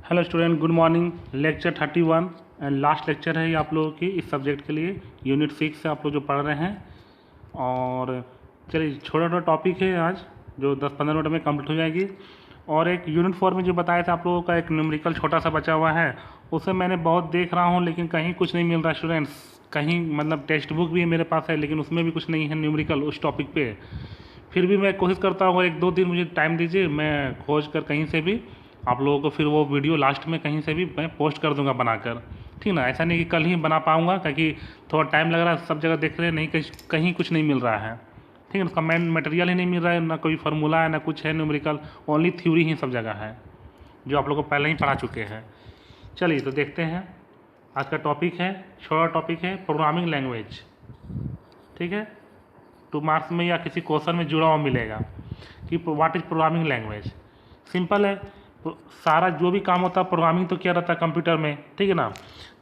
Hello student, good morning. Lecture 31 and last lecture है ये आप लोगों की इस सब्जेक्ट के लिए। यूनिट 6 से आप लोग जो पढ़ रहे हैं। और चलिए, छोटा छोटा टॉपिक है आज जो 10-15 मिनट में कंप्लीट हो जाएगी। और एक यूनिट 4 में जो बताया था आप लोगों का, एक न्यूमेरिकल छोटा सा बचा हुआ है, उसे मैंने बहुत देख रहा हूँ लेकिन कहीं कुछ नहीं मिल रहा स्टूडेंट्स। कहीं मतलब टेक्स्ट बुक भी मेरे पास है लेकिन उसमें भी कुछ नहीं है न्यूमेरिकल उस टॉपिक पे। फिर भी मैं कोशिश करता हूँ, 1-2 दिन मुझे टाइम दीजिए, मैं खोज कर कहीं से भी आप लोगों को फिर वो वीडियो लास्ट में कहीं से भी मैं पोस्ट कर दूंगा बनाकर। ठीक ना, ऐसा नहीं कि कल ही बना पाऊंगा क्योंकि थोड़ा टाइम लग रहा है, सब जगह देख रहे हैं, नहीं कहीं कुछ नहीं मिल रहा है। ठीक है, उसका मेन मटेरियल ही नहीं मिल रहा है, ना कोई फार्मूला है ना कुछ है न्यूमेरिकल, ओनली थ्योरी ही सब जगह है जो आप लोग को पहले ही पढ़ा चुके हैं। चलिए तो देखते हैं। आज का टॉपिक है, छोटा टॉपिक है, प्रोग्रामिंग लैंग्वेज। ठीक है, 2 मार्क्स में या किसी क्वेश्चन में जुड़ा हुआ मिलेगा कि what is programming language. Simple है, सारा जो भी काम होता है प्रोग्रामिंग तो किया रहता है कंप्यूटर में। ठीक है ना,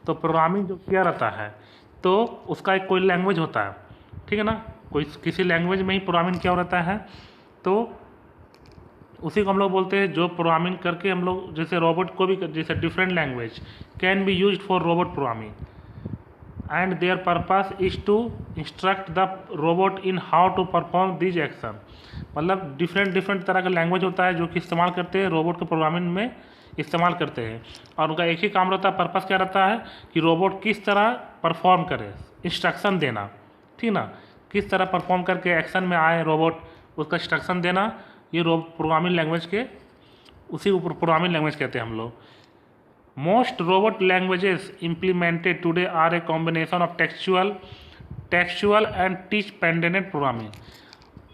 तो प्रोग्रामिंग जो किया रहता है तो उसका एक कोई लैंग्वेज होता है। ठीक है ना, कोई किसी लैंग्वेज में ही प्रोग्रामिंग किया रहता है तो उसी को हम लोग बोलते हैं। जो प्रोग्रामिंग करके हम लोग, जैसे रोबोट को भी, जैसे different language can be used for robot programming and their purpose is to instruct the robot in how to perform these action। मतलब डिफरेंट तरह का लैंग्वेज होता है जो कि इस्तेमाल करते हैं रोबोट के प्रोग्रामिंग में इस्तेमाल करते हैं। और उनका एक ही काम रहता है, पर्पस क्या रहता है कि रोबोट किस तरह परफॉर्म करे, इंस्ट्रक्शन देना। ठीक ना, किस तरह परफॉर्म करके एक्शन में आए रोबोट, उसका इंस्ट्रक्शन देना। ये प्रोग्रामिंग लैंग्वेज के, उसी को प्रोग्रामिंग लैंग्वेज कहते हैं हम लोग। Most robot languages implemented today are a combination of textual and text-dependent programming।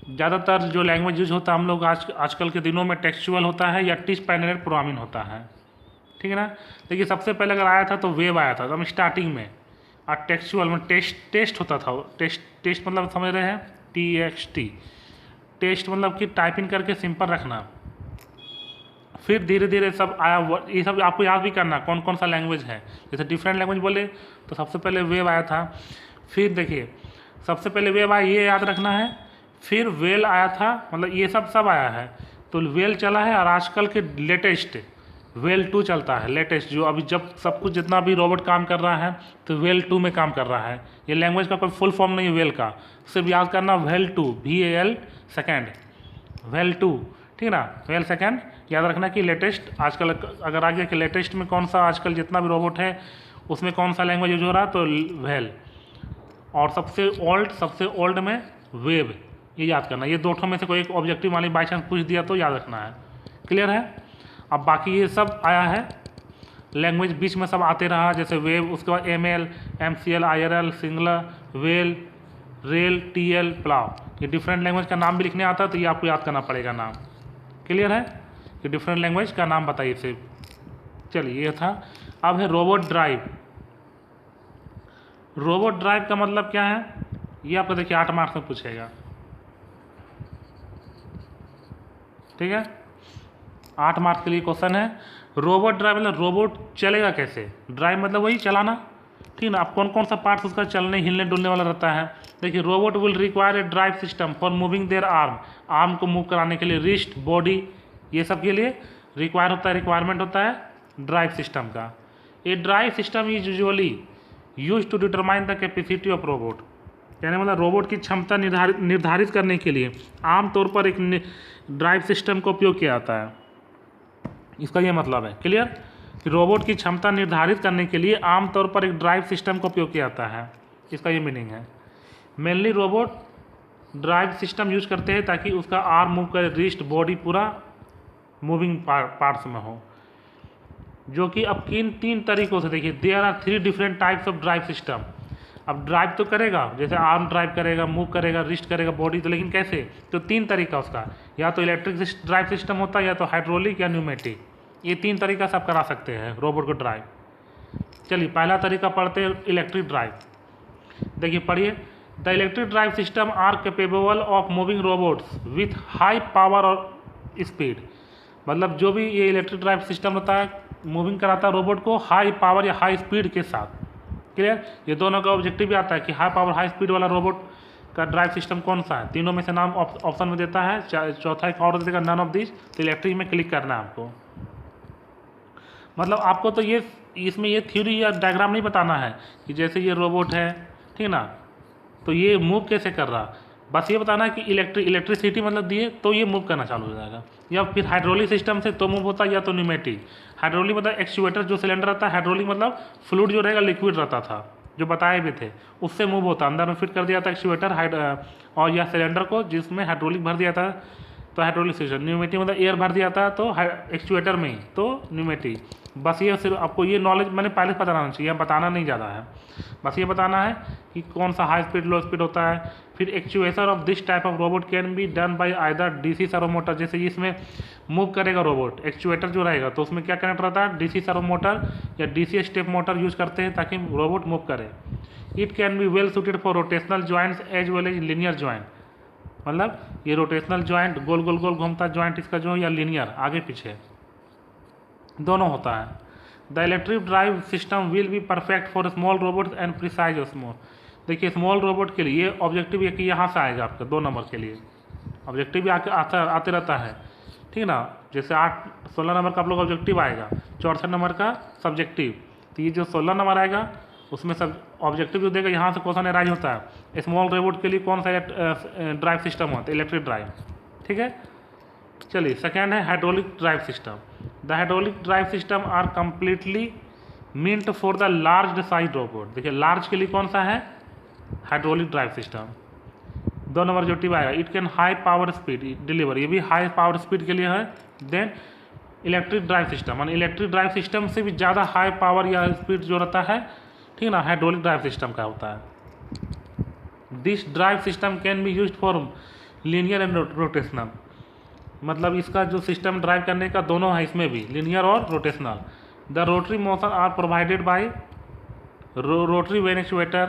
ज़्यादातर जो लैंग्वेज यूज होता है हम लोग आजकल के दिनों में टेक्सचुअल होता है या टेक्स्ट-डिपेंडेंट प्रोग्रामिंग होता है। ठीक है ना, देखिए सबसे पहले अगर आया था तो वेब आया था तो स्टार्टिंग में, और टेक्सचुअल में टेस्ट होता था। टेस्ट मतलब समझ रहे हैं, TXT। टेस्ट मतलब कि टाइपिंग करके सिंपल रखना। फिर धीरे धीरे सब आया, ये सब आपको याद भी करना कौन कौन सा लैंग्वेज है। जैसे डिफरेंट लैंग्वेज बोले तो सबसे पहले वेब आया था। फिर देखिए सबसे पहले वेब आया, ये याद रखना है। फिर वेल आया था, मतलब ये सब आया है। तो वेल चला है और आजकल के लेटेस्ट वेल 2 चलता है, लेटेस्ट जो अभी जब सब कुछ जितना भी रोबोट काम कर रहा है तो वेल 2 में काम कर रहा है। ये लैंग्वेज का कोई फुल फॉर्म नहीं है वेल का, सिर्फ याद करना वेल 2, VAL सेकेंड, वेल 2। ठीक है ना, वेल सेकेंड याद रखना कि लेटेस्ट आजकल अगर आ गया कि लेटेस्ट में कौन सा, आजकल जितना भी रोबोट है उसमें कौन सा लैंग्वेज यूज हो रहा है तो वेल। और सबसे ओल्ड में वेब, ये याद करना। ये दो में से कोई एक ऑब्जेक्टिव वाली बाई चांस पूछ दिया तो याद रखना है। क्लियर है। अब बाकी ये सब आया है लैंग्वेज, बीच में सब आते रहा, जैसे वेब, उसके बाद ML, MCL, IRL, singular, well, rail, TL, plough. ये डिफरेंट लैंग्वेज का नाम भी लिखने आता है तो ये आपको याद करना पड़ेगा नाम। क्लियर है कि डिफरेंट लैंग्वेज का नाम बताइए सिर्फ। चलिए ये था। अब है रोबोट ड्राइव। रोबोट ड्राइव का मतलब क्या है, ये आपको देखिए 8 मार्क्स में पूछेगा। ठीक है, 8 मार्क्स के लिए क्वेश्चन है। रोबोट ड्राइव मतलब रोबोट चलेगा कैसे, ड्राइव मतलब वही चलाना। ठीक ना, अब कौन कौन सा पार्ट्स उसका चलने हिलने डुलने वाला रहता है। देखिए robot will require a drive system for moving their arm को मूव कराने के लिए, रिस्ट, बॉडी, ये सब के लिए रिक्वायरमेंट होता है ड्राइव सिस्टम का। A drive system is usually use to determine the capacity of robot. यानी मतलब रोबोट की क्षमता निर्धारित करने के लिए आमतौर पर एक ड्राइव सिस्टम का उपयोग किया जाता है। इसका ये मतलब है, क्लियर, कि रोबोट की क्षमता निर्धारित करने के लिए आमतौर पर एक ड्राइव सिस्टम का उपयोग किया जाता है। इसका ये मीनिंग है। Mainly robot drive system use करते हैं ताकि उसका आर्म मूव करे, रिस्ट, बॉडी पूरा मूविंग पार्ट्स में हो। जो कि अब किन 3 तरीकों से, देखिए there are 3 different types of drive system. अब ड्राइव तो करेगा, जैसे आर्म ड्राइव करेगा, मूव करेगा, रिस्ट करेगा, बॉडी, तो लेकिन कैसे, तो 3 तरीका उसका, या तो इलेक्ट्रिक ड्राइव सिस्टम होता है, या तो हाइड्रोलिक या न्यूमेटिक। ये 3 तरीका से आप करा सकते हैं रोबोट को ड्राइव। चलिए पहला तरीका पढ़ते हैं, इलेक्ट्रिक ड्राइव। देखिए पढ़िए, the electric drive system are capable of moving robots with high power और स्पीड। मतलब जो भी ये इलेक्ट्रिक ड्राइव सिस्टम होता है मूविंग कराता है रोबोट को हाई पावर या हाई स्पीड के साथ। क्लियर, ये दोनों का ऑब्जेक्टिव भी आता है कि हाई पावर हाई स्पीड वाला रोबोट का ड्राइव सिस्टम कौन सा है। तीनों में से नाम ऑप्शन में देता है, चौथा एक और देगा नन ऑफ दिस, तो इलेक्ट्रिक में क्लिक करना है आपको। मतलब आपको तो ये इसमें ये थ्योरी या डायग्राम नहीं बताना है कि जैसे ये रोबोट है, ठीक ना, तो ये मूव कैसे कर रहा, बस ये बताना है कि इलेक्ट्रिसिटी मतलब दिए तो ये मूव करना चालू हो जाएगा। या फिर हाइड्रोलिक सिस्टम से तो मूव होता है, या तो न्यूमेटिक। हाइड्रोलिक मतलब एक्चुएटर जो सिलेंडर रहता है, हाइड्रोलिक मतलब फ्लूइड जो रहेगा लिक्विड रहता था, जो बताए भी थे, उससे मूव होता, अंदर में फिट कर दिया था एक्चुएटर और यह सिलेंडर को जिसमें हाइड्रोलिक भर दिया था तो हाइड्रोलिक सिस्टम। न्यूमेटिक मतलब एयर भर दिया था तो एक्चुएटर में ही तो न्यूमेटिक। बस ये सिर्फ आपको ये नॉलेज मैंने पहले पता रहना चाहिए, बताना नहीं ज़्यादा है, बस ये बताना है कि कौन सा हाई स्पीड लो स्पीड होता है। फिर actuation of this type of robot can be done by either DC servo motor, जैसे इसमें मूव करेगा रोबोट, एक्चुएटर जो रहेगा तो उसमें क्या कनेक्ट रहता है, डीसी सर्वो मोटर या डीसी स्टेप मोटर यूज करते हैं ताकि रोबोट मूव करे। It can be well suited for rotational joints as well as linear joint, मतलब ये रोटेशनल ज्वाइंट गोल गोल गोल घूमता ज्वाइंट इसका जो, या लीनियर आगे पीछे दोनों होता है। The electric drive system will be perfect for small robots and precise small. देखिए स्मॉल रोबोट के लिए ये ऑब्जेक्टिव है कि यहाँ से आएगा आपका 2 नंबर के लिए, ऑब्जेक्टिव भी आते रहता है, ठीक ना, जैसे 16 नंबर का आप लोग ऑब्जेक्टिव आएगा, 64 नंबर का सब्जेक्टिव, तो ये जो 16 नंबर आएगा उसमें सब ऑब्जेक्टिव जो देगा यहाँ से क्वेश्चन एराइज होता है। स्मॉल रोबोट के लिए कौन सा ड्राइव सिस्टम होता है, इलेक्ट्रिक ड्राइव, ठीक है। चलिए सेकेंड है hydraulic drive system. The hydraulic drive system are completely meant for the large size robot. देखिए लार्ज के लिए कौन सा है, हाइड्रोलिक ड्राइव सिस्टम। 2 नंबर जो टिप आएगा, it can high power speed deliver, ये भी हाई पावर स्पीड के लिए है। देन इलेक्ट्रिक ड्राइव सिस्टम, मान इलेक्ट्रिक ड्राइव सिस्टम से भी ज़्यादा हाई पावर या स्पीड जो रहता है, ठीक ना, हाइड्रोलिक ड्राइव सिस्टम का होता है। This drive system can be used for linear and rotational, मतलब इसका जो सिस्टम ड्राइव करने का दोनों है, इसमें भी लीनियर और rotational. The rotary motion are provided by rotary vane actuator,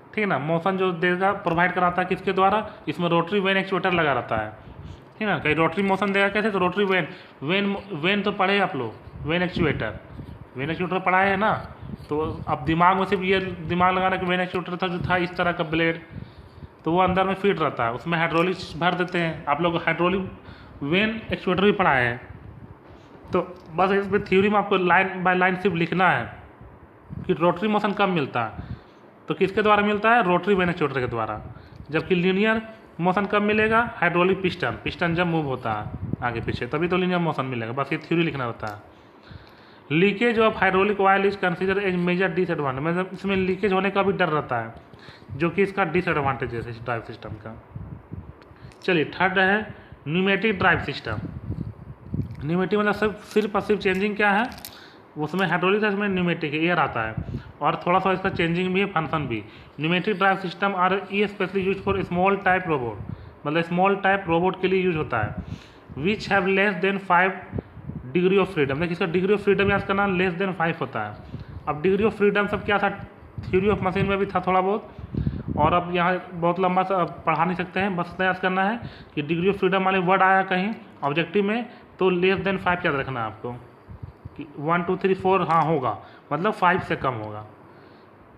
ठीक है ना, मोशन जो देगा प्रोवाइड कराता है किसके द्वारा, इसमें रोटरी वेन एक्चुएटर लगा रहता है, ठीक है ना। कहीं रोटरी मोशन देगा कैसे, तो रोटरी वेन तो पढ़े आप लोग, वेन एक्चुएटर पढ़ाए है ना, तो अब दिमाग में सिर्फ ये दिमाग लगाना कि वेन एक्चुएटर था जो था इस तरह का ब्लेड, तो वो अंदर में फिट रहता है, उसमें हाइड्रोलिक भर देते हैं। आप लोग हाइड्रोलिक वेन एक्चुएटर भी पढ़ाए हैं, तो बस इसमें थ्योरी में आपको लाइन बाय लाइन सिर्फ लिखना है कि रोटरी मोशन कब मिलता है, तो किसके द्वारा मिलता है, रोटरी वेन एक्चुएटर के द्वारा। जबकि लीनियर मोशन कब मिलेगा, हाइड्रोलिक पिस्टन जब मूव होता है आगे पीछे, तभी तो लीनियर मोशन मिलेगा, बस ये थ्योरी लिखना होता है। Leakage of hydraulic oil is consider as major disadvantage, मतलब इसमें लीकेज होने का भी डर रहता है, जो कि इसका डिसएडवांटेज है इस ड्राइव सिस्टम का। चलिए थर्ड है न्यूमेटिक ड्राइव सिस्टम। न्यूमेटिक मतलब सिर्फ और सिर्फ चेंजिंग क्या है, उसमें हाइड्रोलिक इसमें न्यूमेटिक एयर आता है, और थोड़ा सा इसका चेंजिंग भी है, फंक्शन भी। Pneumatic drive system are specially use for small type robot, मतलब स्मॉल टाइप रोबोट के लिए यूज होता है, which have less than 5 degree of freedom. देखिए इसका डिग्री ऑफ फ्रीडम याद करना, लेस देन 5 होता है। अब डिग्री ऑफ फ्रीडम सब क्या था, थ्योरी ऑफ मशीन में भी था थोड़ा बहुत, और अब यहाँ बहुत लंबा सा पढ़ा नहीं सकते हैं, बस इतना याद करना है कि डिग्री ऑफ फ्रीडम वाले वर्ड आया कहीं ऑब्जेक्टिव में तो लेस देन 5 याद रखना है आपको, कि 1 2 3 4 हाँ होगा, मतलब 5 से कम होगा,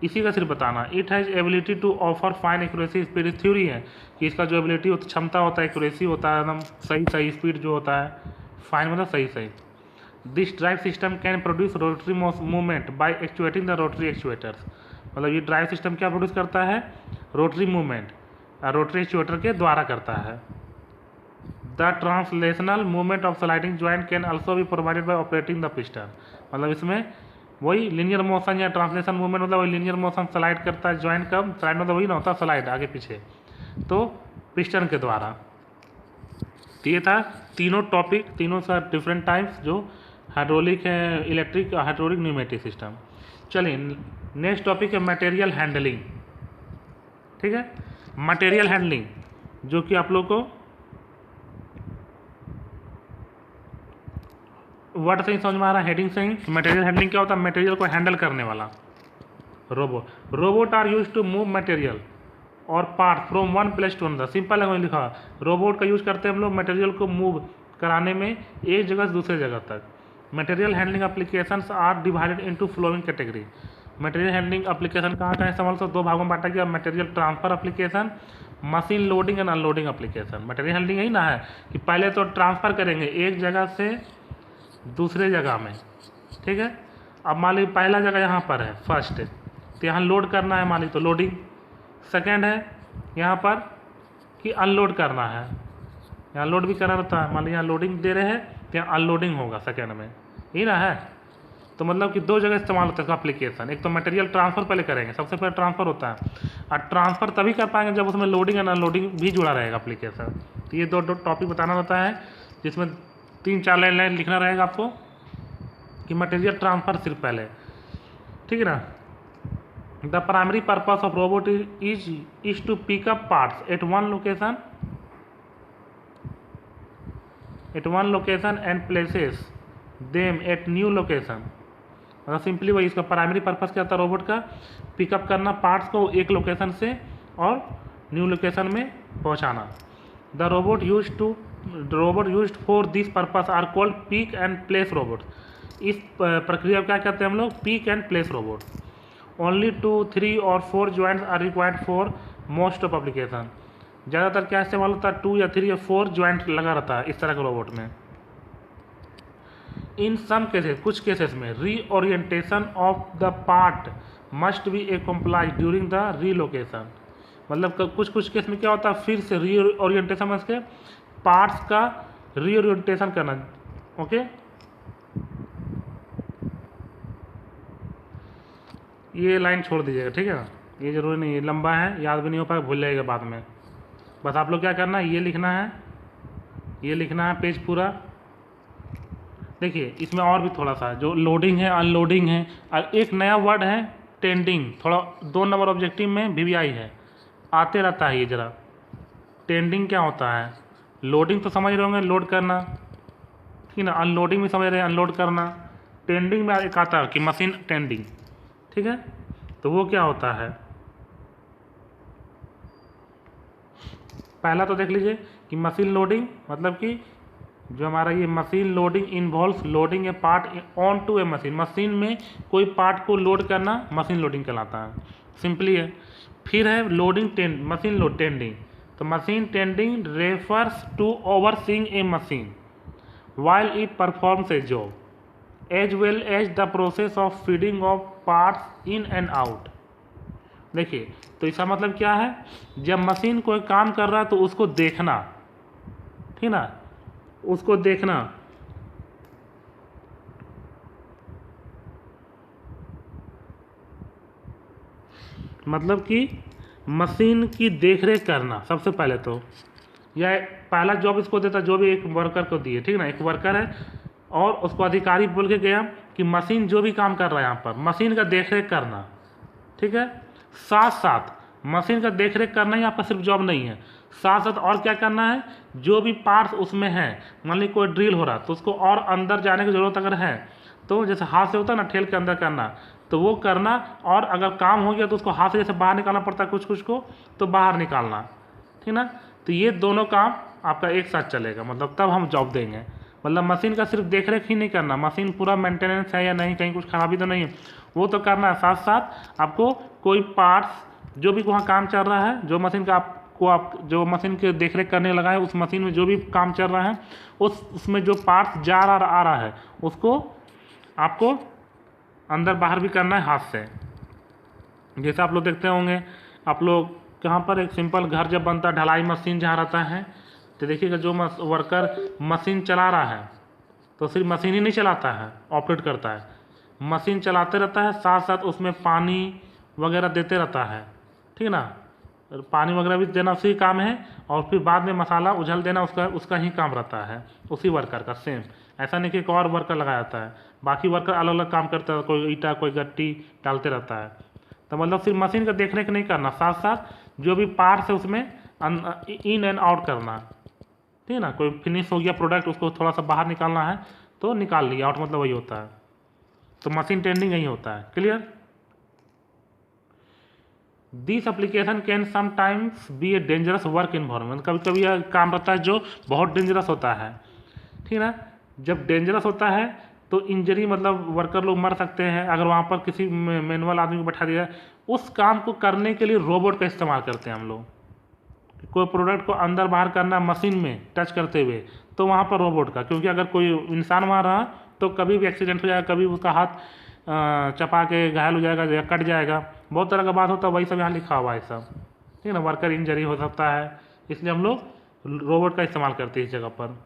इसी का सिर्फ बताना। It has ability to offer fine accuracy speed, theory है कि इसका जो एबिलिटी होता क्षमता होता है, एक्यूरेसी होता है, एकदम सही स्पीड जो होता है, फाइन मतलब सही। This drive system can produce rotary movement by actuating the rotary actuators, मतलब ये ड्राइव सिस्टम क्या प्रोड्यूस करता है, रोटरी मूवमेंट रोटरी एक्चुएटर के द्वारा करता है। The translational movement of sliding joint can also be provided by operating the piston, मतलब इसमें वही लीनियर मोशन या ट्रांसलेशन मूवमेंट, मतलब वही लीनियर मोशन स्लाइड करता है ज्वाइंट का, स्लाइड मतलब वही ना होता स्लाइड आगे पीछे, तो पिस्टन के द्वारा। तो ये था तीनों टॉपिक, तीनों सा डिफरेंट टाइप्स जो हाइड्रोलिक है, इलेक्ट्रिक, हाइड्रोलिक, न्यूमेटिक सिस्टम। चलिए नेक्स्ट टॉपिक है मटेरियल हैंडलिंग, ठीक है। मटेरियल हैंडलिंग जो कि आप लोग को वर्ड से ही समझ में आ रहा है, हेडिंग से ही। मटेरियल हैंडलिंग क्या होता है, मटेरियल को हैंडल करने वाला robot are use to move material और part from one place to another. Simple language लिखा, रोबोट का यूज करते हैं हम लोग मटेरियल को मूव कराने में एक जगह से दूसरे जगह तक। Material handling applications are divided into flowing category. Material handling application कहाँ समझ लो, 2 भागों में बांटा गया, material transfer application, machine loading and unloading application. Material handling यही ना है कि पहले तो ट्रांसफर करेंगे एक जगह से दूसरे जगह में, ठीक है। अब मान लीजिए पहला जगह यहाँ पर है फर्स्ट, तो यहाँ लोड करना है, मान लीजिए तो लोडिंग। सेकेंड है यहाँ पर कि अनलोड करना है, यहाँ लोड भी करना रहता है, मान लीजिए यहाँ लोडिंग दे रहे हैं तो यहाँ अनलोडिंग होगा सेकेंड में, यही ना है। तो मतलब कि दो जगह इस्तेमाल होता है एप्लीकेशन, एक तो मटेरियल ट्रांसफ़र पहले करेंगे, सबसे पहले ट्रांसफ़र होता है, और ट्रांसफ़र तभी कर पाएंगे जब उसमें लोडिंग एंड अनलोडिंग भी जुड़ा रहेगा एप्लीकेशन। तो ये दो टॉपिक बताना रहता है, जिसमें 3-4 लाइन लिखना रहेगा आपको कि मटेरियल ट्रांसफ़र सिर्फ पहले, ठीक है ना। The primary purpose of robot is to pick up parts at one location and places them at new location. मतलब सिंपली वही, इसका प्राइमरी पर्पस क्या था रोबोट का, पिकअप करना पार्ट्स को एक लोकेशन से और न्यू लोकेशन में पहुंचाना। The robot used for this purpose are called pick and place robot. इस प्रक्रिया को क्या कहते हैं हम लोग, pick and place robot. Only 2, 3 और 4 joints are required for most of application. ज़्यादातर क्या इस्तेमाल होता है, 2 या 3 या 4 ज्वाइंट लगा रहता है इस तरह के रोबोट में। इन सम केसेस, कुछ केसेस में reorientation of the part must be accomplished during the relocation. मतलब कुछ केस में क्या होता है, फिर से रीओरिएंटेशन में इसके पार्ट्स का रीओरिएंटेशन करना। ओके, ये लाइन छोड़ दीजिएगा, ठीक है ना, ये जरूरी नहीं है, लंबा है, याद भी नहीं हो पाएगा, भूल जाएगा बाद में। बस आप लोग क्या करना है, ये लिखना है, ये लिखना है पेज पूरा। देखिए इसमें और भी थोड़ा सा जो लोडिंग है, अनलोडिंग है, और एक नया वर्ड है टेंडिंग, थोड़ा 2 नंबर ऑब्जेक्टिव में VVI है, आते रहता है ये जरा। टेंडिंग क्या होता है, लोडिंग तो समझ रहे होंगे, लोड करना, ठीक है ना, अनलोडिंग भी समझ रहे हैं, अनलोड करना। टेंडिंग में एक आता है कि मशीन टेंडिंग, ठीक है, तो वो क्या होता है, पहला तो देख लीजिए कि मशीन लोडिंग मतलब कि जो हमारा ये machine loading involves loading a part onto a machine. Machine में कोई पार्ट को लोड करना मशीन लोडिंग कहलाता है, सिंपली है। फिर है लोडिंग मशीन लोड टेंडिंग। तो machine tending refers to overseeing a machine while it performs a job as well as the process of feeding of parts in and out। देखिए तो इसका मतलब क्या है, जब मशीन कोई काम कर रहा है तो उसको देखना, ठीक ना, उसको देखना। मतलब कि मशीन की देखरेख करना सबसे पहले तो, यह पहला जॉब इसको देता, जो भी एक वर्कर को दिए, ठीक ना, एक वर्कर है और उसको अधिकारी बोल के गया कि मशीन जो भी काम कर रहा है यहाँ पर मशीन का देखरेख करना, ठीक है। साथ साथ मशीन का देखरेख करना ही यहाँ पर सिर्फ जॉब नहीं है, साथ साथ और क्या करना है, जो भी पार्ट्स उसमें हैं, मान ली कोई ड्रिल हो रहा तो उसको और अंदर जाने की ज़रूरत अगर है तो जैसे हाथ से होता है ना ठेल के अंदर करना, तो वो करना, और अगर काम हो गया तो उसको हाथ से जैसे बाहर निकालना पड़ता है कुछ को, तो बाहर निकालना, ठीक ना। तो ये दोनों काम आपका एक साथ चलेगा, मतलब तब हम जॉब देंगे। मतलब मशीन का सिर्फ देखरेख ही नहीं करना, मशीन पूरा मेंटेनेंस है या नहीं, कहीं कुछ खराबी तो नहीं है, वो तो करना है। साथ साथ आपको कोई पार्ट्स जो भी वहाँ काम चल रहा है, जो मशीन का जो मशीन के देखरेख करने लगा है, उस मशीन में जो भी काम चल रहा है, उसमें जो पार्ट्स आ रहा है उसको आपको अंदर बाहर भी करना है हाथ से। जैसे आप लोग देखते होंगे, आप लोग कहाँ पर एक सिंपल घर जब बनता है, ढलाई मशीन जहाँ रहता है, तो देखिएगा जो वर्कर मशीन चला रहा है तो सिर्फ मशीन ही नहीं चलाता है, ऑपरेट करता है, मशीन चलाते रहता है, साथ साथ उसमें पानी वगैरह देते रहता है, ठीक है ना, पानी वगैरह भी देना उसी काम है, और फिर बाद में मसाला उझल देना उसका ही काम रहता है, उसी वर्कर का सेम। ऐसा नहीं कि एक और वर्कर लगाया जाता है, बाकी वर्कर अलग अलग काम करता है, कोई ईंटा कोई गट्टी डालते रहता है। तो मतलब सिर्फ मशीन का देखरेख नहीं करना, साथ साथ जो भी पार्ट्स है उसमें इन एंड आउट करना, ठीक है ना। कोई फिनिश हो गया प्रोडक्ट, उसको थोड़ा सा बाहर निकालना है तो निकाल लिया, आउट मतलब वही होता है। तो मशीन टेंडिंग यही होता है, clear. This application can sometimes be a dangerous work environment. कभी कभी यह काम रहता है जो बहुत डेंजरस होता है, ठीक है ना। जब डेंजरस होता है तो इंजरी मतलब वर्कर लोग मर सकते हैं, अगर वहाँ पर किसी मैनुअल आदमी को बैठा दिया, उस काम को करने के लिए रोबोट का इस्तेमाल करते हैं हम लोग। कोई प्रोडक्ट को अंदर बाहर करना मशीन में टच करते हुए, तो वहाँ पर रोबोट का, क्योंकि अगर कोई इंसान वहाँ रहा तो कभी भी एक्सीडेंट हो जाएगा, कभी उसका हाथ चपा के घायल हो जाएगा या कट जाएगा, बहुत तरह का बात होता है, वही सब यहाँ लिखा हुआ है सब, ठीक है ना। वर्कर इंजरी हो सकता है, इसलिए हम लोग रोबोट का इस्तेमाल करते हैं इस जगह पर।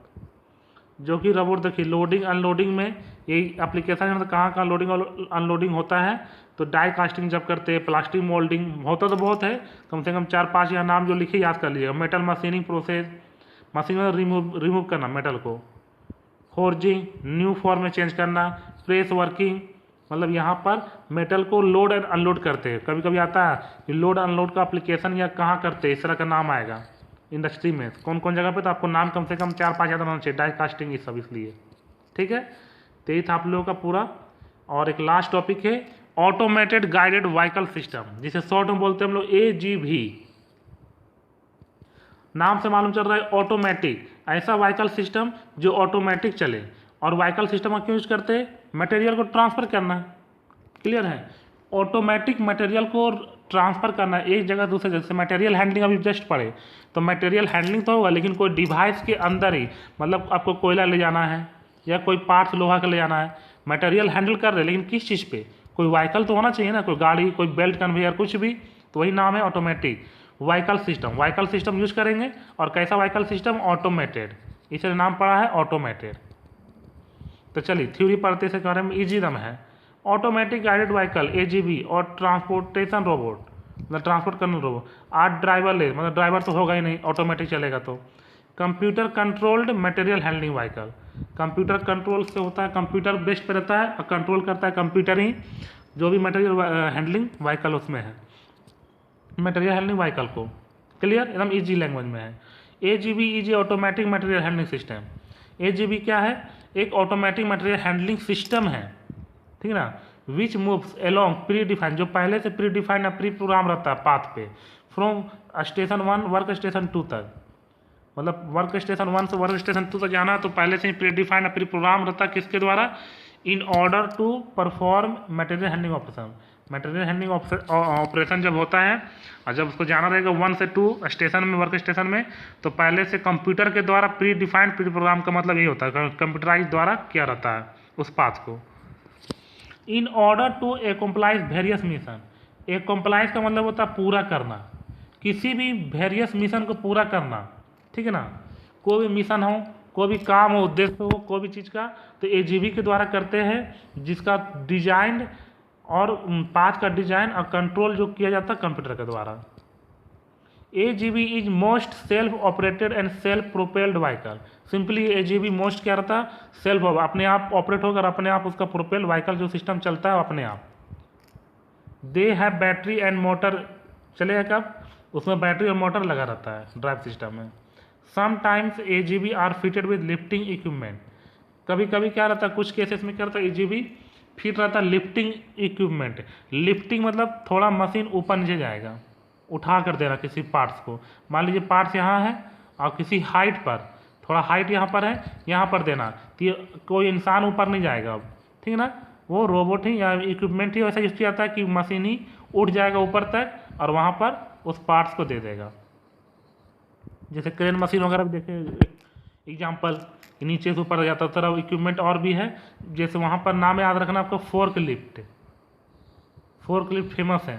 जो कि रोबोट देखिए लोडिंग अनलोडिंग में यही एप्लीकेशन है, मतलब कहाँ कहाँ लोडिंग और अनलोडिंग होता है। तो डाई कास्टिंग जब करते हैं, प्लास्टिक मोल्डिंग होता तो बहुत है, कम से कम 4-5 यहाँ नाम जो लिखे याद कर लीजिएगा। मेटल मशीनिंग प्रोसेस, मशीन में रिमूव करना मेटल को, फोर्जिंग न्यू फॉर्म में चेंज करना, प्रेस वर्किंग मतलब यहाँ पर मेटल को लोड एंड अनलोड करते हैं। कभी कभी आता है कि लोड अनलोड का एप्लीकेशन या कहाँ करते हैं, इस तरह का नाम आएगा इंडस्ट्री में कौन कौन जगह पे, तो आपको नाम कम से कम 4-5 याद होना चाहिए, डाई कास्टिंग ये सब इसलिए, ठीक है। तो यही था आप लोगों का पूरा। और एक लास्ट टॉपिक है ऑटोमेटेड गाइडेड व्हीकल सिस्टम, जिसे शॉर्ट में बोलते हैं हम लोग AGV। नाम से मालूम चल रहा है ऑटोमेटिक, ऐसा व्हीकल सिस्टम जो ऑटोमेटिक चले। और व्हीकल सिस्टम क्यों यूज करते हैं, मटेरियल को ट्रांसफर करना, क्लियर है। ऑटोमेटिक मटेरियल को ट्रांसफर करना एक जगह दूसरे जगह, जैसे मटेरियल हैंडलिंग अभी जस्ट पढ़े, तो मटेरियल हैंडलिंग तो होगा, लेकिन कोई डिवाइस के अंदर ही, मतलब आपको कोयला ले जाना है या कोई पार्ट्स लोहा का ले जाना है, मटेरियल हैंडल कर रहे हैं, लेकिन किस चीज़ पे, कोई व्हीकल तो होना चाहिए ना, कोई गाड़ी, कोई बेल्ट कन्वेयर, कुछ भी, तो वही नाम है automatic vehicle system. Vehicle system use करेंगे, और कैसा व्हीकल सिस्टम, ऑटोमेटेड, इसलिए नाम पड़ा है ऑटोमेटेड। तो चलिए थ्योरी पढ़ते से कार्य में इजी दम है। ऑटोमेटिक गाइडेड व्हीकल AGV और ट्रांसपोर्टेशन रोबोट, मतलब ट्रांसपोर्ट करने रोबोट। आज ड्राइवरलेस, मतलब ड्राइवर तो होगा ही नहीं, ऑटोमेटिक चलेगा। तो computer controlled material handling vehicle, computer control से होता है, कंप्यूटर बेस्ड पे रहता है और कंट्रोल करता है कंप्यूटर ही, जो भी मटेरियल हैंडलिंग व्हीकल उसमें है, मटेरियल हैंडलिंग व्हीकल को, क्लियर, एकदम ईजी लैंग्वेज में है। AGV is automatic material handling system. AGV क्या है, एक ऑटोमेटिक मटेरियल हैंडलिंग सिस्टम है, ठीक है ना, विच मूव्स एलोंग प्री डिफाइंड, जो पहले से प्री डिफाइंड या प्री प्रोग्राम रहता है पाथ पे, फ्रॉम स्टेशन 1 वर्क स्टेशन 2 तक, मतलब वर्क स्टेशन 1 से वर्क स्टेशन 2 तक जाना, तो पहले से ही प्री डिफाइंड या प्री प्रोग्राम रहता है, किसके द्वारा, in order to perform material handling operation. Material handling operation जब होता है और जब उसको जाना रहेगा 1 से 2 स्टेशन में, वर्क स्टेशन में, तो पहले से कंप्यूटर के द्वारा प्री डिफाइंड, प्री प्रोग्राम का मतलब ये होता है कंप्यूटराइज द्वारा किया रहता है उस पाथ को। In order to accomplish various mission, accomplish का मतलब होता है पूरा करना, किसी भी वेरियस मिशन को पूरा करना, ठीक है ना। कोई भी मिशन हो, कोई भी काम हो, उद्देश्य हो, कोई भी चीज़ का, तो AGV के द्वारा करते हैं, जिसका डिजाइन और पाथ का डिजाइन और कंट्रोल जो किया जाता है कंप्यूटर के द्वारा। AGV is most self operated and self propelled vehicle. Simply AGV most क्या रहता है, सेल्फ, अपने आप ऑपरेट होकर अपने आप उसका प्रोपेल्ड व्हीकल जो सिस्टम चलता है अपने आप। They have battery and motor, चलेगा कब, उसमें बैटरी और मोटर लगा रहता है ड्राइव सिस्टम में। Sometimes AGV are fitted with lifting equipment, कभी कभी क्या रहता है, कुछ केसेस में क्या रहता है, AGV फिट रहता है लिफ्टिंग इक्विपमेंट। लिफ्टिंग मतलब थोड़ा मशीन ऊपर नीचे जाएगा, उठा कर देना किसी पार्ट्स को, मान लीजिए पार्ट्स यहाँ है और किसी हाइट पर, थोड़ा हाइट यहाँ पर है, यहाँ पर देना, तो कोई इंसान ऊपर नहीं जाएगा अब, ठीक है ना, वो रोबोट ही या इक्विपमेंट ही वैसा यूज किया जाता है कि मशीन ही उठ जाएगा ऊपर तक और वहाँ पर उस पार्ट्स को दे देगा। जैसे क्रेन मशीन वगैरह भी देखे एग्जाम्पल, नीचे से ऊपर जाता है, तरह इक्विपमेंट और भी है, जैसे वहाँ पर नाम याद रखना आपको, fork lift. Fork lift famous है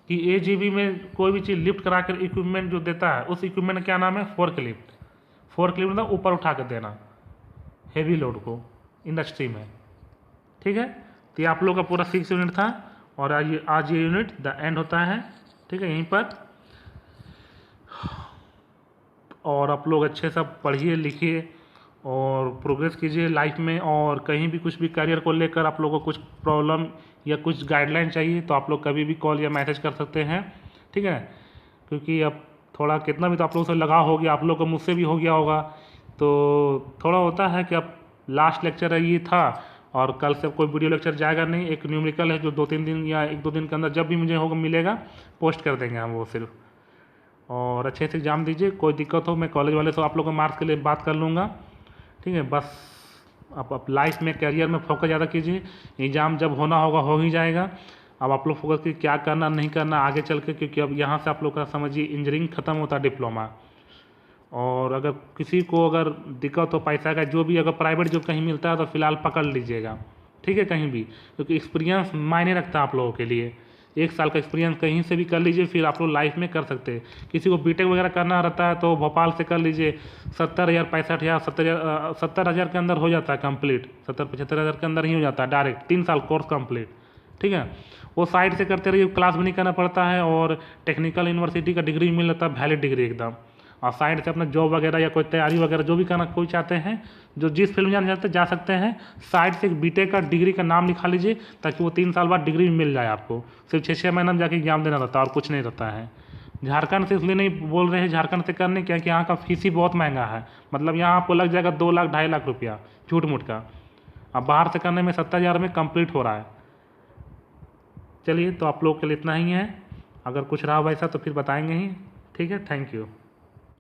कि AGV में कोई भी चीज़ लिफ्ट करा कर इक्विपमेंट जो देता है, उस इक्विपमेंट का क्या नाम है, फोर्क लिफ्ट। फोर्क लिफ्ट मतलब ऊपर उठा कर देना हेवी लोड को इंडस्ट्री में, ठीक है। तो ये आप लोग का पूरा 6 यूनिट था, और आज ये यूनिट द एंड होता है, ठीक है, यहीं पर। और आप लोग अच्छे से पढ़िए लिखिए और प्रोग्रेस कीजिए लाइफ में, और कहीं भी कुछ भी करियर को लेकर आप लोगों को कुछ प्रॉब्लम या कुछ गाइडलाइन चाहिए तो आप लोग कभी भी कॉल या मैसेज कर सकते हैं, ठीक है। क्योंकि अब थोड़ा कितना भी तो आप लोगों से लगा हो गया, आप लोग को मुझसे भी हो गया होगा, तो थोड़ा होता है कि अब लास्ट लेक्चर ये था और कल से कोई वीडियो लेक्चर जाएगा नहीं, एक न्यूमेरिकल है जो 2-3 दिन या 1-2 दिन के अंदर जब भी मुझे होगा मिलेगा पोस्ट कर देंगे हम वो सिर्फ। और अच्छे से एग्ज़ाम दीजिए, कोई दिक्कत हो मैं कॉलेज वाले से आप लोगों को मार्क्स के लिए बात कर लूँगा, ठीक है। बस आप लाइफ में करियर में फोकस ज़्यादा कीजिए, एग्ज़ाम जब होना होगा हो ही जाएगा। अब आप लोग फोकस कीजिए क्या करना नहीं करना आगे चल के, क्योंकि अब यहाँ से आप लोग का समझिए इंजीनियरिंग खत्म होता है, डिप्लोमा, और अगर किसी को अगर दिक्कत हो पैसा का, जो भी अगर प्राइवेट जॉब कहीं मिलता है तो फिलहाल पकड़ लीजिएगा, ठीक है, कहीं भी, क्योंकि एक्सपीरियंस मायने रखता है आप लोगों के लिए। 1 साल का एक्सपीरियंस कहीं से भी कर लीजिए, फिर आप लोग लाइफ में कर सकते हैं। किसी को बीटेक वगैरह करना रहता है तो भोपाल से कर लीजिए, 70,000 65,000 70,000 के अंदर हो जाता है कंप्लीट, 70-75,000 के अंदर ही हो जाता है डायरेक्ट, 3 साल कोर्स कंप्लीट, ठीक है। वो साइड से करते रहिए, क्लास भी नहीं करना पड़ता है, और टेक्निकल यूनिवर्सिटी का डिग्री मिल जाता है, वैलिड डिग्री एकदम। और साइड से अपना जॉब वगैरह या कोई तैयारी वगैरह जो भी करना कोई चाहते हैं, जो जिस फील्ड में जाना चाहते जा सकते हैं, साइड से एक बीटेक का डिग्री का नाम लिखा लीजिए, ताकि वो 3 साल बाद डिग्री मिल जाए आपको। सिर्फ 6-6 महीना में जाके एग्जाम देना रहता है और कुछ नहीं रहता है। झारखंड से इसलिए नहीं बोल रहे हैं झारखंड से करने, क्योंकि यहाँ का फीस ही बहुत महंगा है, मतलब यहाँ आपको लग जाएगा 2 लाख 2.5 लाख रुपया झूठ मूठ का। अब बाहर से करने में 70,000 में कंप्लीट हो रहा है। चलिए, तो आप लोग के लिए इतना ही है, अगर कुछ रहा वैसा तो फिर बताएंगे ही, ठीक है। Thank you.